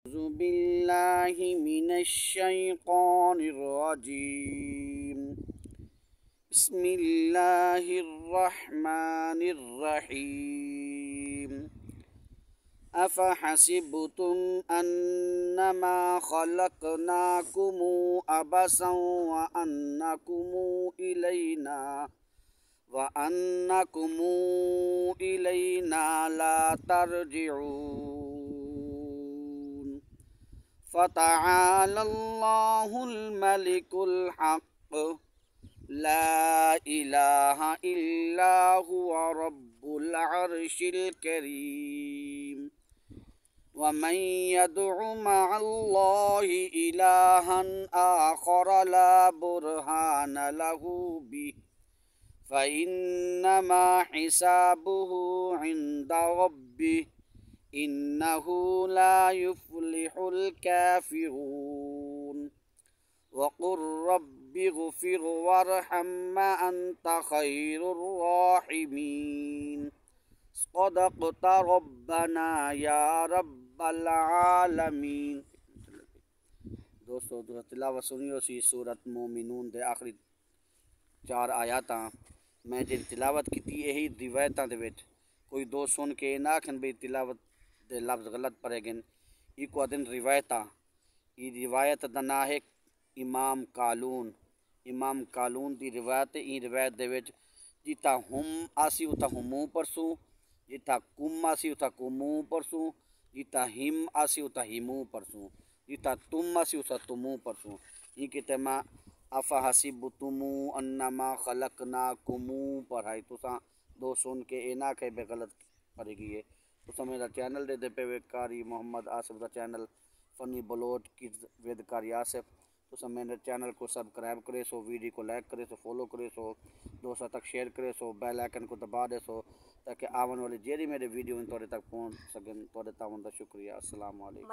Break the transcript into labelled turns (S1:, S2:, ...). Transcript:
S1: أعوذ بالله من الشيطان الرجيم. بسم الله الرحمن الرحيم. أفحسبتم أنما خلقناكم عبثا وأنكم إلينا لا ترجعون. فتعالى الله الملك الحق لا إله إلا هو رب العرش الكريم. ومن يدع مع الله إلها آخر لا برهان له به فإنما حسابه عند ربه إنه لا يفلح الكافرون. وقل رب اغفر وارحم أنت خير الراحمين. صدقت ربنا یا رب العالمین. دوستو تلاوت سنیو سی سورت مومنون دے آخری 4 آیاتاں میں جن تلاوت کی یہی روایتاں دے وچ کوئی دو سن کے نہ آکھن بھی تلاوت دے لفظ غلط پڑھے گن ای کو دن روایتاں ای روایت دا نام ہے امام قالون دی روایت. ای روایت دے وچ جتا ہم آسی اتا ہموں پرسوں، جتا کم آسی اتا کموں پرسوں، جتا ہم آسی اتا ہموں پرسوں، جتا تم آسی اتا تموں پرسوں. ای کہتے ماں افحسبتم انما خلقناکم پڑھائی تساں دو سن کے اے نہ کہ بے غلط پڑھی گئی ہے. تساں میرا چینل دے پہ کاری محمد آصف دا چینل فنی بلوٹ کڈز ود کاری آصف. تساں میرے چینل کو سبسکرائب کرے سو، ویڈیو کو لائک کرے سو، فالو کرے سو، دوستوں تک شیئر کرے سو، بیل آئیکن کو دبا دے سو تاکہ آون والی جیڑی میرے ویڈیو تھوڑے تک پہنچ سکیں. تھوڑے تعاون دا شکریہ. السلام علیکم.